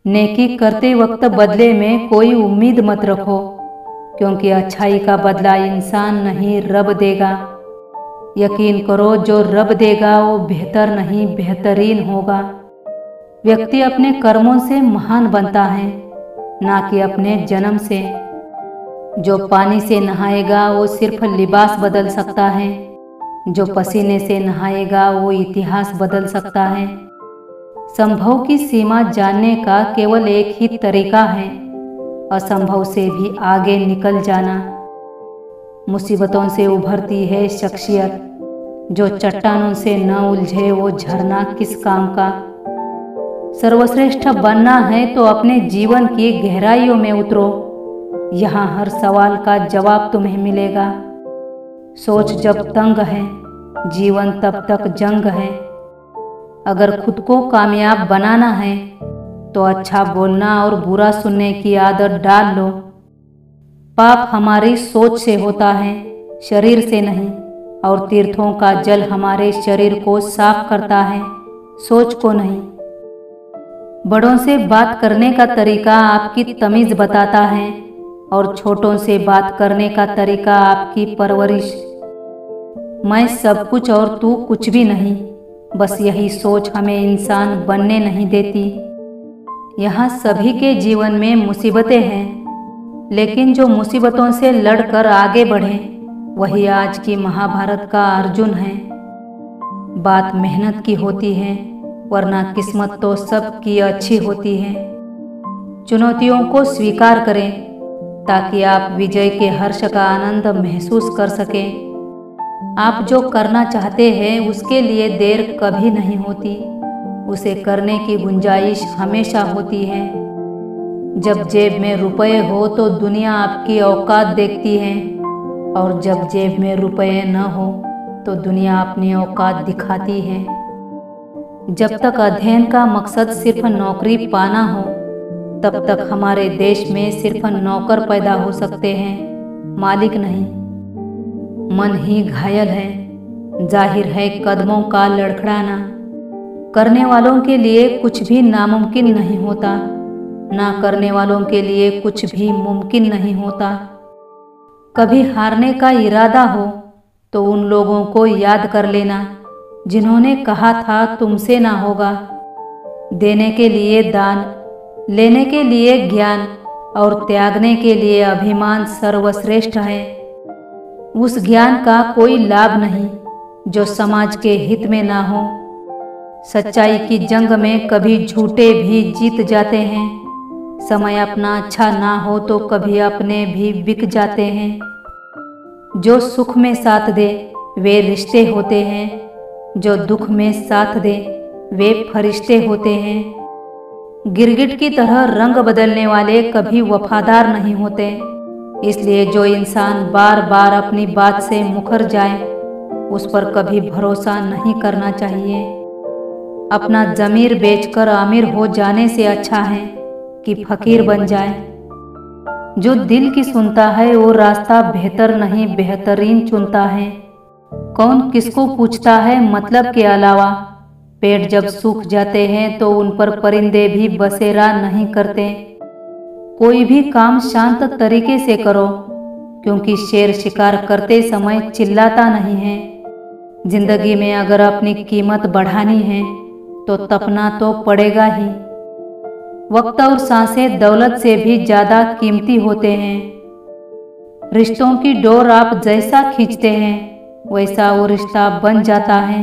नेकी करते वक्त बदले में कोई उम्मीद मत रखो, क्योंकि अच्छाई का बदला इंसान नहीं रब देगा। यकीन करो, जो रब देगा वो बेहतर नहीं बेहतरीन होगा। व्यक्ति अपने कर्मों से महान बनता है, ना कि अपने जन्म से। जो पानी से नहाएगा वो सिर्फ लिबास बदल सकता है, जो पसीने से नहाएगा वो इतिहास बदल सकता है। संभव की सीमा जानने का केवल एक ही तरीका है, असंभव से भी आगे निकल जाना। मुसीबतों से उभरती है शख्सियत, जो चट्टानों से न उलझे वो झरना किस काम का। सर्वश्रेष्ठ बनना है तो अपने जीवन की गहराइयों में उतरो, यहाँ हर सवाल का जवाब तुम्हें मिलेगा। सोच जब तंग है, जीवन तब तक जंग है। अगर खुद को कामयाब बनाना है तो अच्छा बोलना और बुरा सुनने की आदत डाल लो। पाप हमारी सोच से होता है, शरीर से नहीं, और तीर्थों का जल हमारे शरीर को साफ करता है, सोच को नहीं। बड़ों से बात करने का तरीका आपकी तमीज बताता है, और छोटों से बात करने का तरीका आपकी परवरिश। मैं सब कुछ और तू कुछ भी नहीं, बस यही सोच हमें इंसान बनने नहीं देती। यहाँ सभी के जीवन में मुसीबतें हैं, लेकिन जो मुसीबतों से लड़कर आगे बढ़े वही आज की महाभारत का अर्जुन है। बात मेहनत की होती है, वरना किस्मत तो सबकी अच्छी होती है। चुनौतियों को स्वीकार करें ताकि आप विजय के हर्ष का आनंद महसूस कर सकें। आप जो करना चाहते हैं उसके लिए देर कभी नहीं होती, उसे करने की गुंजाइश हमेशा होती है। जब जेब में रुपए हो तो दुनिया आपकी औकात देखती है, और जब जेब में रुपए न हो तो दुनिया अपनी औकात दिखाती है। जब तक अध्ययन का मकसद सिर्फ नौकरी पाना हो, तब तक हमारे देश में सिर्फ नौकर पैदा हो सकते हैं, मालिक नहीं। मन ही घायल है, जाहिर है कदमों का लड़खड़ाना। करने वालों के लिए कुछ भी नामुमकिन नहीं होता, ना करने वालों के लिए कुछ भी मुमकिन नहीं होता। कभी हारने का इरादा हो तो उन लोगों को याद कर लेना जिन्होंने कहा था तुमसे ना होगा। देने के लिए दान, लेने के लिए ज्ञान और त्यागने के लिए अभिमान सर्वश्रेष्ठ है। उस ज्ञान का कोई लाभ नहीं जो समाज के हित में ना हो। सच्चाई की जंग में कभी झूठे भी जीत जाते हैं। समय अपना अच्छा ना हो तो कभी अपने भी बिक जाते हैं। जो सुख में साथ दे वे रिश्ते होते हैं, जो दुख में साथ दे वे फरिश्ते होते हैं। गिरगिट की तरह रंग बदलने वाले कभी वफादार नहीं होते। इसलिए जो इंसान बार बार अपनी बात से मुकर जाए उस पर कभी भरोसा नहीं करना चाहिए। अपना ज़मीर बेचकर अमीर हो जाने से अच्छा है कि फकीर बन जाए। जो दिल की सुनता है वो रास्ता बेहतर नहीं बेहतरीन चुनता है। कौन किसको पूछता है मतलब के अलावा। पेट जब सूख जाते हैं तो उन पर परिंदे भी बसेरा नहीं करते। कोई भी काम शांत तरीके से करो, क्योंकि शेर शिकार करते समय चिल्लाता नहीं है। जिंदगी में अगर अपनी कीमत बढ़ानी है तो तपना तो पड़ेगा ही। वक्त और सांसें दौलत से भी ज़्यादा कीमती होते हैं। रिश्तों की डोर आप जैसा खींचते हैं वैसा वो रिश्ता बन जाता है।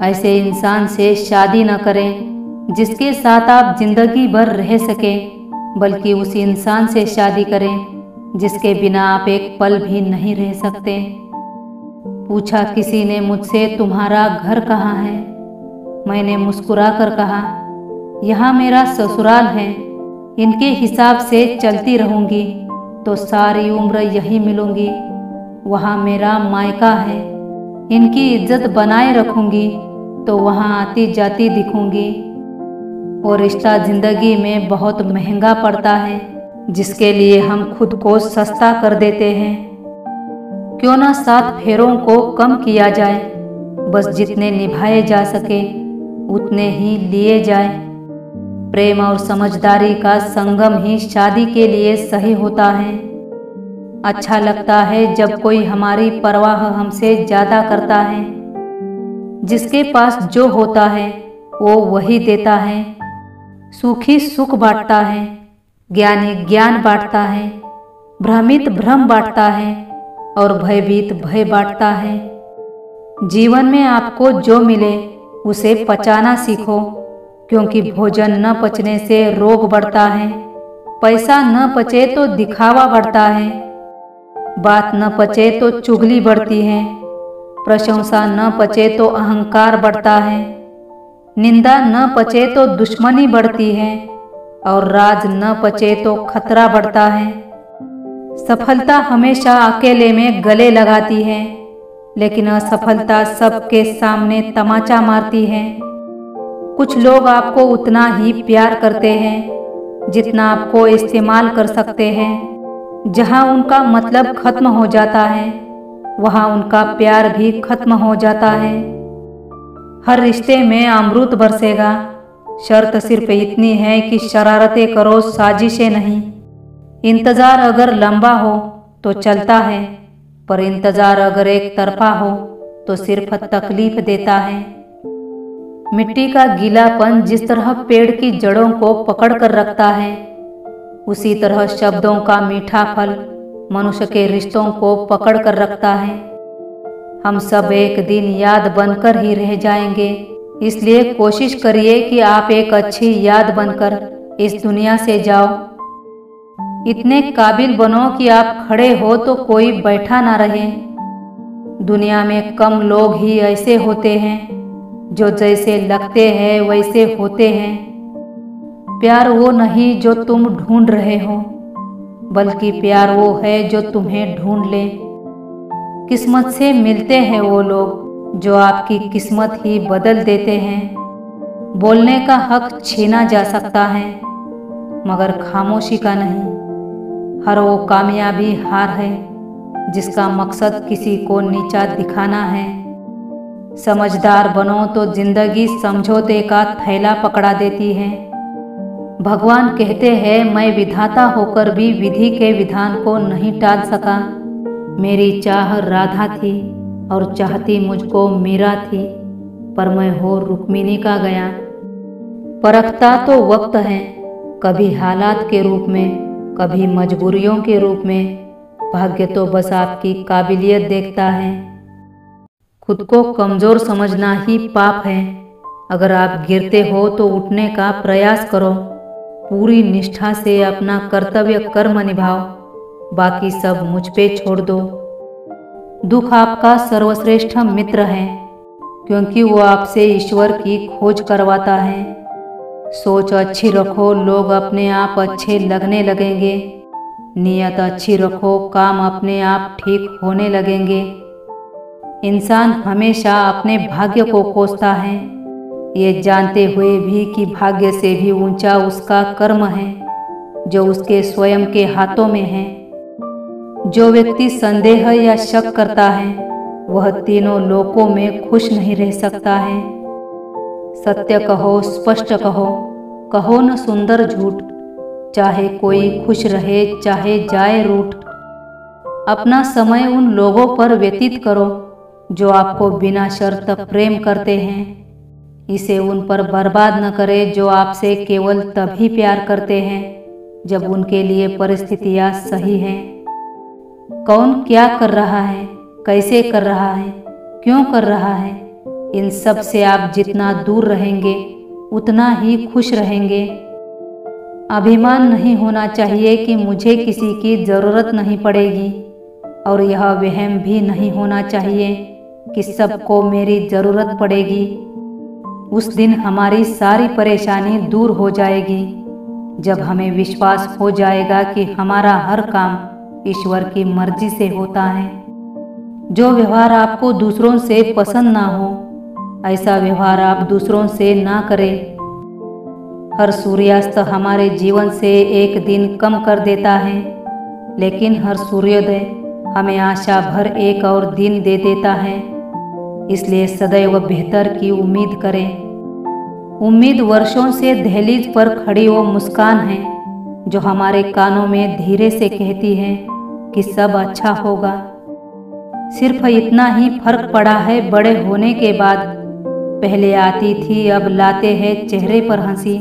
ऐसे इंसान से शादी न करें जिसके साथ आप जिंदगी भर रह सकें, बल्कि उस इंसान से शादी करें जिसके बिना आप एक पल भी नहीं रह सकते। पूछा किसी ने मुझसे तुम्हारा घर कहाँ है? मैंने मुस्कुरा कर कहा यहाँ मेरा ससुराल है। इनके हिसाब से चलती रहूँगी तो सारी उम्र यही मिलूँगी। वहाँ मेरा मायका है। इनकी इज्जत बनाए रखूँगी तो वहाँ आती जाती दिखूँगी। वो रिश्ता जिंदगी में बहुत महंगा पड़ता है, जिसके लिए हम खुद को सस्ता कर देते हैं। क्यों ना 7 फेरों को कम किया जाए, बस जितने निभाए जा सके उतने ही लिए जाए। प्रेम और समझदारी का संगम ही शादी के लिए सही होता है। अच्छा लगता है जब कोई हमारी परवाह हमसे ज्यादा करता है। जिसके पास जो होता है वो वही देता है। सुखी सुख बांटता है, ज्ञानी ज्ञान बांटता है, भ्रमित भ्रम बांटता है और भयभीत भय बांटता है। जीवन में आपको जो मिले उसे पचाना सीखो, क्योंकि भोजन न पचने से रोग बढ़ता है। पैसा न पचे तो दिखावा बढ़ता है। बात न पचे तो चुगली बढ़ती है। प्रशंसा न पचे तो अहंकार बढ़ता है। निंदा न पचे तो दुश्मनी बढ़ती है और राज न पचे तो खतरा बढ़ता है। सफलता हमेशा अकेले में गले लगाती है, लेकिन असफलता सबके सामने तमाचा मारती है। कुछ लोग आपको उतना ही प्यार करते हैं जितना आपको इस्तेमाल कर सकते हैं। जहां उनका मतलब खत्म हो जाता है वहां उनका प्यार भी खत्म हो जाता है। हर रिश्ते में अमृत बरसेगा, शर्त सिर्फ इतनी है कि शरारतें करो, साजिशें नहीं। इंतजार अगर लंबा हो तो चलता है, पर इंतजार अगर एक तरफा हो तो सिर्फ तकलीफ देता है। मिट्टी का गीलापन जिस तरह पेड़ की जड़ों को पकड़ कर रखता है, उसी तरह शब्दों का मीठा फल मनुष्य के रिश्तों को पकड़ कर रखता है। हम सब एक दिन याद बनकर ही रह जाएंगे, इसलिए कोशिश करिए कि आप एक अच्छी याद बनकर इस दुनिया से जाओ। इतने काबिल बनो कि आप खड़े हो तो कोई बैठा ना रहे। दुनिया में कम लोग ही ऐसे होते हैं जो जैसे लगते हैं वैसे होते हैं। प्यार वो नहीं जो तुम ढूंढ रहे हो, बल्कि प्यार वो है जो तुम्हें ढूंढ ले। किस्मत से मिलते हैं वो लोग जो आपकी किस्मत ही बदल देते हैं। बोलने का हक छीना जा सकता है, मगर खामोशी का नहीं। हर वो कामयाबी हार है जिसका मकसद किसी को नीचा दिखाना है। समझदार बनो तो जिंदगी समझौते का थैला पकड़ा देती है। भगवान कहते हैं, मैं विधाता होकर भी विधि के विधान को नहीं टाल सका। मेरी चाह राधा थी और चाहती मुझको मीरा थी, पर मैं हो रुक्मिणी का गया। परखता तो वक्त है, कभी हालात के रूप में, कभी मजबूरियों के रूप में। भाग्य तो बस आपकी काबिलियत देखता है। खुद को कमजोर समझना ही पाप है। अगर आप गिरते हो तो उठने का प्रयास करो। पूरी निष्ठा से अपना कर्तव्य कर्म निभाओ, बाकी सब मुझ पे छोड़ दो। दुख आपका सर्वश्रेष्ठ मित्र है, क्योंकि वो आपसे ईश्वर की खोज करवाता है। सोच अच्छी रखो, लोग अपने आप अच्छे लगने लगेंगे। नियत अच्छी रखो, काम अपने आप ठीक होने लगेंगे। इंसान हमेशा अपने भाग्य को कोसता है, ये जानते हुए भी कि भाग्य से भी ऊंचा उसका कर्म है जो उसके स्वयं के हाथों में है। जो व्यक्ति संदेह या शक करता है वह तीनों लोकों में खुश नहीं रह सकता है। सत्य कहो, स्पष्ट कहो, कहो न सुंदर झूठ। चाहे कोई खुश रहे, चाहे जाए रूठ। अपना समय उन लोगों पर व्यतीत करो जो आपको बिना शर्त प्रेम करते हैं। इसे उन पर बर्बाद न करें जो आपसे केवल तभी प्यार करते हैं जब उनके लिए परिस्थितियां सही हैं। कौन क्या कर रहा है, कैसे कर रहा है, क्यों कर रहा है, इन सब से आप जितना दूर रहेंगे उतना ही खुश रहेंगे। अभिमान नहीं होना चाहिए कि मुझे किसी की ज़रूरत नहीं पड़ेगी, और यह वहम भी नहीं होना चाहिए कि सबको मेरी ज़रूरत पड़ेगी। उस दिन हमारी सारी परेशानी दूर हो जाएगी जब हमें विश्वास हो जाएगा कि हमारा हर काम ईश्वर की मर्जी से होता है। जो व्यवहार आपको दूसरों से पसंद ना हो, ऐसा व्यवहार आप दूसरों से ना करें। हर सूर्यास्त हमारे जीवन से एक दिन कम कर देता है, लेकिन हर सूर्योदय हमें आशा भर एक और दिन दे देता है। इसलिए सदैव बेहतर की उम्मीद करें। उम्मीद वर्षों से दहलीज पर खड़ी वो मुस्कान है जो हमारे कानों में धीरे से कहती है कि सब अच्छा होगा। सिर्फ इतना ही फर्क पड़ा है बड़े होने के बाद, पहले आती थी अब लाते हैं चेहरे पर हंसी।